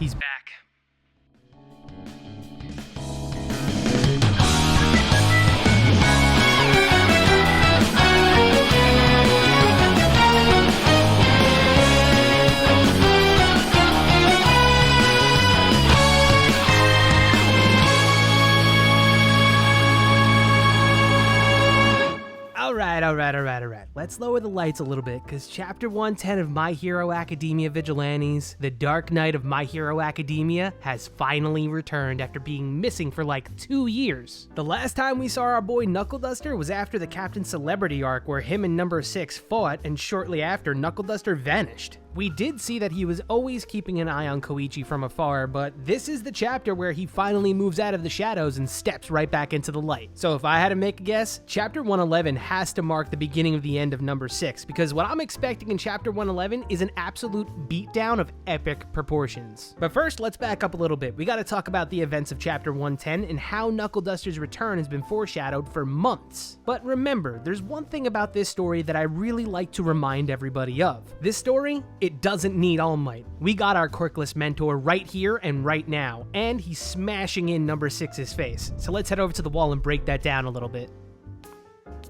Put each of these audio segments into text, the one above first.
He's back. Alright. Let's lower the lights a little bit, because Chapter 110 of My Hero Academia Vigilantes, The Dark Knight of My Hero Academia, has finally returned after being missing for like 2 years. The last time we saw our boy Knuckleduster was after the Captain Celebrity arc, where him and number 6 fought, and shortly after, Knuckleduster vanished. We did see that he was always keeping an eye on Koichi from afar, but this is the chapter where he finally moves out of the shadows and steps right back into the light. So if I had to make a guess, Chapter 111 has to mark the beginning of the end of number 6, because what I'm expecting in Chapter 111 is an absolute beatdown of epic proportions. But first, let's back up a little bit. We gotta talk about the events of Chapter 110 and how Knuckleduster's return has been foreshadowed for months. But remember, there's one thing about this story that I really like to remind everybody of. This story, it doesn't need All Might. We got our quirkless mentor right here and right now, and he's smashing in number 6's face. So let's head over to the wall and break that down a little bit.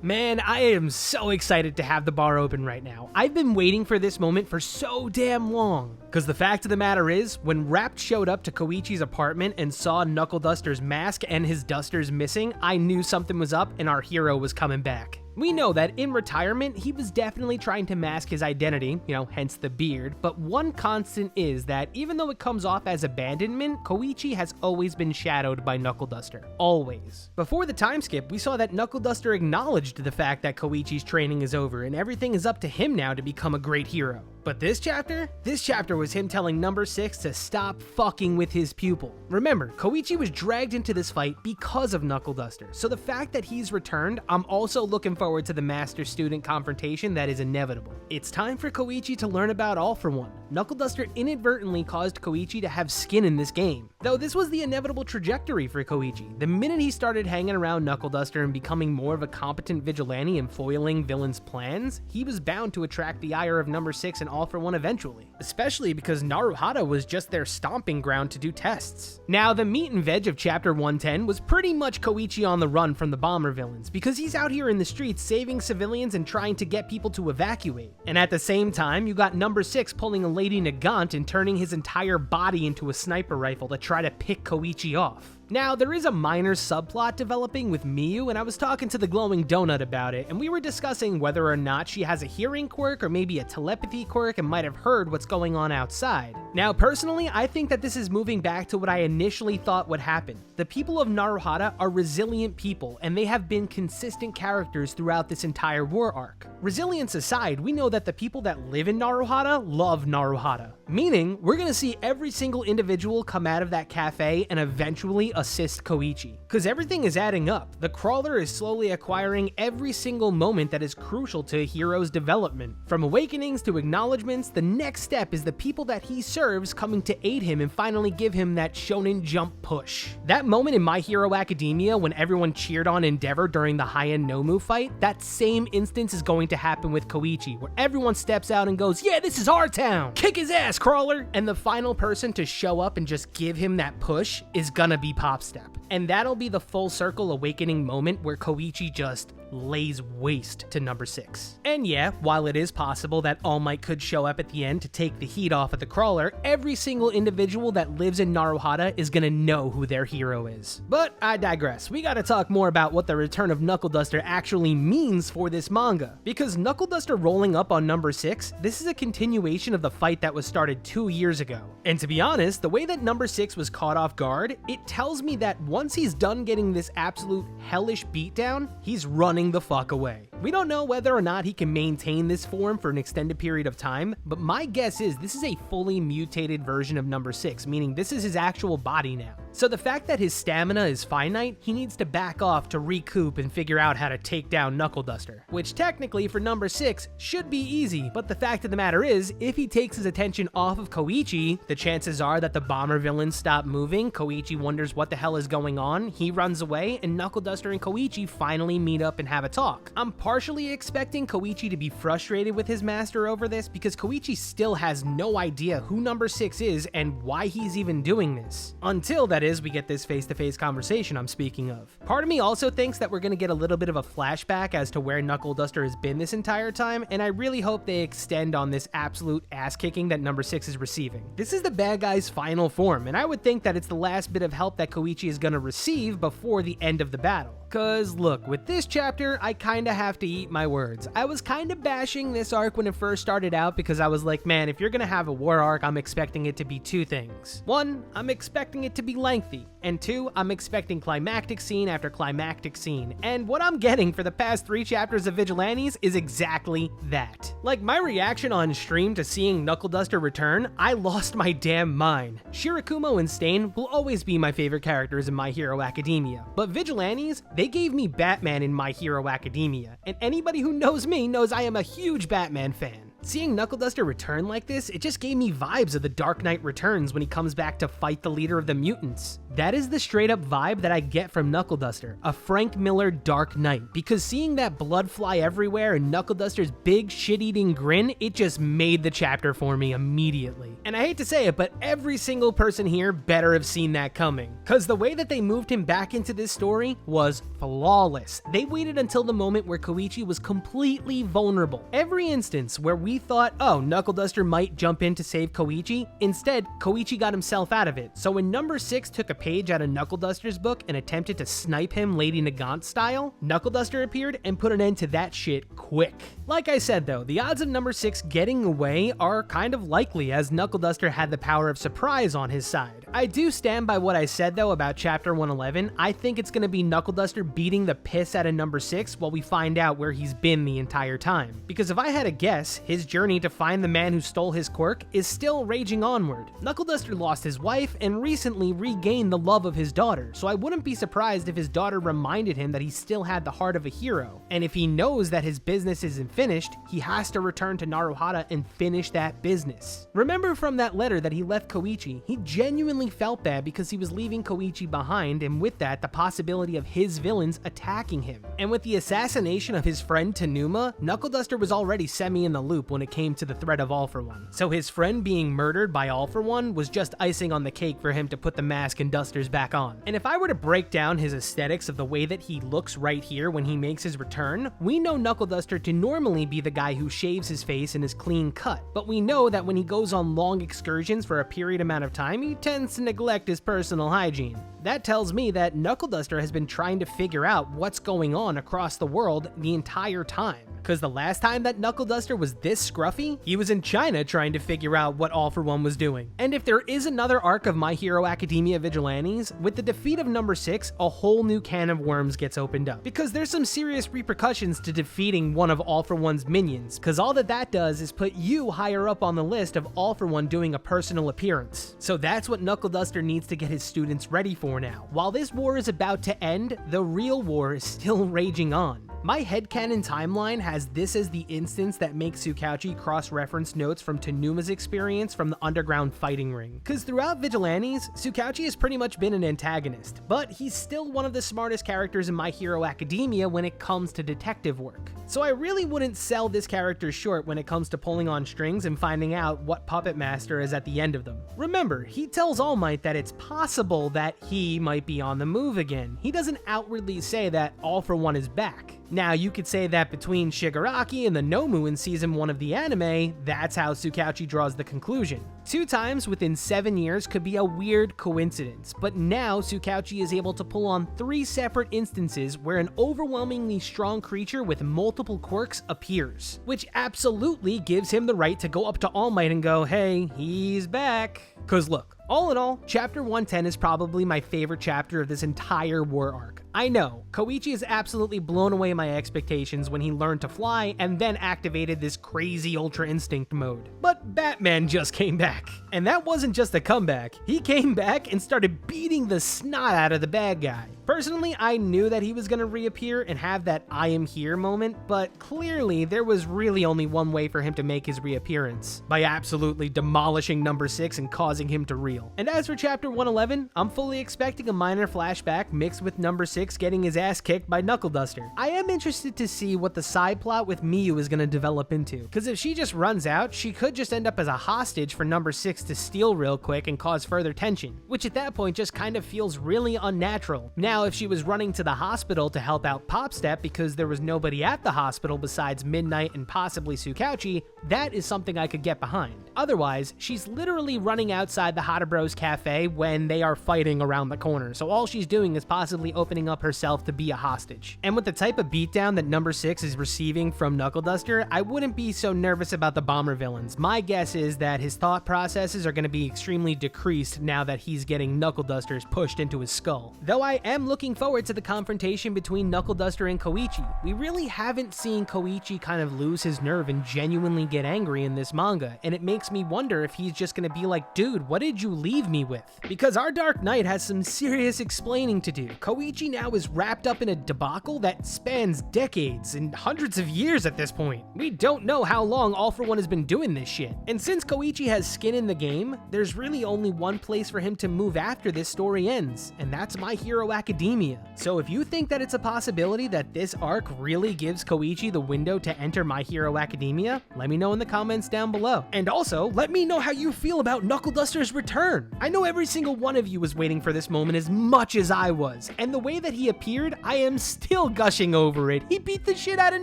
Man, I am so excited to have the bar open right now. I've been waiting for this moment for so damn long. Because the fact of the matter is, when Rapt showed up to Koichi's apartment and saw Knuckleduster's mask and his dusters missing, I knew something was up and our hero was coming back. We know that in retirement, he was definitely trying to mask his identity, hence the beard, but one constant is that even though it comes off as abandonment, Koichi has always been shadowed by Knuckleduster. Always. Before the time skip, we saw that Knuckleduster acknowledged the fact that Koichi's training is over and everything is up to him now to become a great hero. But this chapter was him telling number 6 to stop fucking with his pupil. Remember, Koichi was dragged into this fight because of Knuckleduster, so the fact that he's returned, I'm also looking forward to the master-student confrontation that is inevitable. It's time for Koichi to learn about All for One. Knuckleduster inadvertently caused Koichi to have skin in this game. Though this was the inevitable trajectory for Koichi. The minute he started hanging around Knuckleduster and becoming more of a competent vigilante and foiling villains' plans, he was bound to attract the ire of number 6 and All for One eventually. Especially because Naruhata was just their stomping ground to do tests. Now, the meat and veg of Chapter 110 was pretty much Koichi on the run from the bomber villains, because he's out here in the streets saving civilians and trying to get people to evacuate. And at the same time, you got number 6 pulling a Lady Nagant and turning his entire body into a sniper rifle to try to pick Koichi off. Now, there is a minor subplot developing with Miyu, and I was talking to the Glowing Donut about it, and we were discussing whether or not she has a hearing quirk or maybe a telepathy quirk and might have heard what's going on outside. Now, personally, I think that this is moving back to what I initially thought would happen. The people of Naruhata are resilient people, and they have been consistent characters throughout this entire war arc. Resilience aside, we know that the people that live in Naruhata love Naruhata. Meaning, we're gonna see every single individual come out of that cafe and eventually assist Koichi. Because everything is adding up. The Crawler is slowly acquiring every single moment that is crucial to a hero's development. From awakenings to acknowledgements, the next step is the people that he serves coming to aid him and finally give him that shonen jump push. That moment in My Hero Academia when everyone cheered on Endeavor during the Hien Nomu fight, that same instance is going to happen with Koichi, where everyone steps out and goes, "Yeah, this is our town! Kick his ass, Crawler!" And the final person to show up and just give him that push is gonna be Popstep. And that'll be the full circle awakening moment where Koichi just lays waste to number 6. And yeah, while it is possible that All Might could show up at the end to take the heat off of the Crawler, every single individual that lives in Naruhata is gonna know who their hero is. But I digress. We gotta talk more about what the return of Knuckleduster actually means for this manga. Because Knuckleduster rolling up on number 6, this is a continuation of the fight that was started 2 years ago. And to be honest, the way that number 6 was caught off guard, it tells me that once he's done getting this absolute hellish beatdown, he's running the fuck away. We don't know whether or not he can maintain this form for an extended period of time, but my guess is this is a fully mutated version of number 6, meaning this is his actual body now. So the fact that his stamina is finite, he needs to back off to recoup and figure out how to take down Knuckleduster, which technically for number 6 should be easy, but the fact of the matter is, if he takes his attention off of Koichi, the chances are that the bomber villains stop moving, Koichi wonders what the hell is going on, he runs away, and Knuckleduster and Koichi finally meet up and have a talk. I'm partially expecting Koichi to be frustrated with his master over this because Koichi still has no idea who number 6 is and why he's even doing this. Until, that is, we get this face-to-face conversation I'm speaking of. Part of me also thinks that we're gonna get a little bit of a flashback as to where Knuckleduster has been this entire time, and I really hope they extend on this absolute ass-kicking that number 6 is receiving. This is the bad guy's final form, and I would think that it's the last bit of help that Koichi is gonna receive before the end of the battle. Cause look, with this chapter, I kinda have to eat my words. I was kinda bashing this arc when it first started out because I was like, man, if you're gonna have a war arc, I'm expecting it to be 2 things. 1, I'm expecting it to be lengthy, and 2, I'm expecting climactic scene after climactic scene. And what I'm getting for the past 3 chapters of Vigilantes is exactly that. Like, my reaction on stream to seeing Knuckleduster return, I lost my damn mind. Shirakumo and Stain will always be my favorite characters in My Hero Academia, but Vigilantes, they gave me Batman in My Hero Academia, and anybody who knows me knows I am a huge Batman fan. Seeing Knuckleduster return like this, it just gave me vibes of The Dark Knight Returns when he comes back to fight the leader of the mutants. That is the straight up vibe that I get from Knuckleduster, a Frank Miller Dark Knight, because seeing that blood fly everywhere and Knuckleduster's big shit-eating grin, it just made the chapter for me immediately. And I hate to say it, but every single person here better have seen that coming, cause the way that they moved him back into this story was flawless. They waited until the moment where Koichi was completely vulnerable. Every instance where we thought, oh, Knuckleduster might jump in to save Koichi, instead, Koichi got himself out of it. So when number 6 took a page out of Knuckleduster's book and attempted to snipe him Lady Nagant style, Knuckleduster appeared and put an end to that shit quick. Like I said though, the odds of number 6 getting away are kind of likely as Knuckleduster had the power of surprise on his side. I do stand by what I said though about chapter 111. I think it's gonna be Knuckleduster beating the piss out of number 6 while we find out where he's been the entire time. Because if I had to guess, his journey to find the man who stole his quirk is still raging onward. Knuckleduster lost his wife and recently regained the love of his daughter, so I wouldn't be surprised if his daughter reminded him that he still had the heart of a hero. And if he knows that his business isn't finished, he has to return to Naruhata and finish that business. Remember from that letter that he left Koichi, he genuinely felt bad because he was leaving Koichi behind, and with that, the possibility of his villains attacking him. And with the assassination of his friend Tanuma, Knuckleduster was already semi in the loop when it came to the threat of All For One. So his friend being murdered by All For One was just icing on the cake for him to put the mask and dusters back on. And if I were to break down his aesthetics of the way that he looks right here when he makes his return, we know Knuckleduster to normally be the guy who shaves his face and is clean cut, but we know that when he goes on long excursions for a period amount of time, he tends to neglect his personal hygiene. That tells me that Knuckleduster has been trying to figure out what's going on across the world the entire time. Because the last time that Knuckleduster was this scruffy, he was in China trying to figure out what All For One was doing. And if there is another arc of My Hero Academia Vigilantes, with the defeat of number 6, a whole new can of worms gets opened up. Because there's some serious repercussions to defeating one of All For One's minions, because all that does is put you higher up on the list of All For One doing a personal appearance. So that's what Knuckleduster needs to get his students ready for now. While this war is about to end, the real war is still raging on. My headcanon timeline has this as the instance that makes Tsukauchi cross-reference notes from Tanuma's experience from the underground fighting ring. Cause throughout Vigilantes, Tsukauchi has pretty much been an antagonist, but he's still one of the smartest characters in My Hero Academia when it comes to detective work. So I really wouldn't sell this character short when it comes to pulling on strings and finding out what puppet master is at the end of them. Remember, he tells All Might that it's possible that he might be on the move again. He doesn't outwardly say that All For One is back. Now, you could say that between Shigaraki and the Nomu in season 1 of the anime, that's how Tsukauchi draws the conclusion. 2 times within 7 years could be a weird coincidence, but now Tsukauchi is able to pull on 3 separate instances where an overwhelmingly strong creature with multiple quirks appears, which absolutely gives him the right to go up to All Might and go, hey, he's back. Cause look, all in all, chapter 110 is probably my favorite chapter of this entire war arc. I know, Koichi has absolutely blown away my expectations when he learned to fly and then activated this crazy Ultra Instinct mode. But Batman just came back. And that wasn't just a comeback. He came back and started beating the snot out of the bad guy. Personally, I knew that he was gonna reappear and have that I am here moment, but clearly there was really only one way for him to make his reappearance, by absolutely demolishing number 6 and causing him to reel. And as for chapter 111, I'm fully expecting a minor flashback mixed with number 6 getting his ass kicked by Knuckleduster. I am interested to see what the side plot with Miyu is gonna develop into, because if she just runs out, she could just end up as a hostage for number 6 to steal real quick and cause further tension, which at that point just kind of feels really unnatural. Now, if she was running to the hospital to help out Popstep because there was nobody at the hospital besides Midnight and possibly Tsukauchi, that is something I could get behind. Otherwise, she's literally running outside the Hata Bros Cafe when they are fighting around the corner, so all she's doing is possibly opening up herself to be a hostage. And with the type of beatdown that number 6 is receiving from Knuckleduster, I wouldn't be so nervous about the bomber villains. My guess is that his thought processes are going to be extremely decreased now that he's getting Knuckledusters pushed into his skull. Though I am looking forward to the confrontation between Knuckleduster and Koichi. We really haven't seen Koichi kind of lose his nerve and genuinely get angry in this manga, and it makes me wonder if he's just gonna be like, dude, what did you leave me with? Because our Dark Knight has some serious explaining to do. Koichi now is wrapped up in a debacle that spans decades and hundreds of years at this point. We don't know how long All For One has been doing this shit. And since Koichi has skin in the game, there's really only one place for him to move after this story ends, and that's My Hero Academia. So if you think that it's a possibility that this arc really gives Koichi the window to enter My Hero Academia, let me know in the comments down below. And also, let me know how you feel about Knuckleduster's return. I know every single one of you was waiting for this moment as much as I was, and the way that he appeared, I am still gushing over it. He beat the shit out of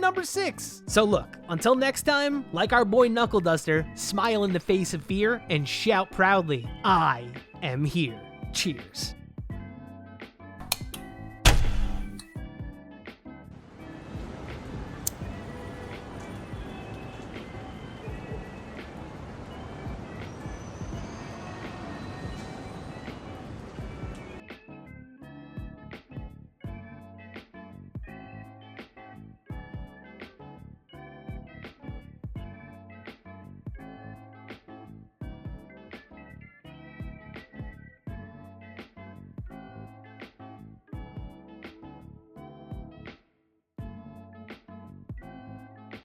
number 6. So look, until next time, like our boy Knuckleduster, smile in the face of fear and shout proudly, I am here. Cheers.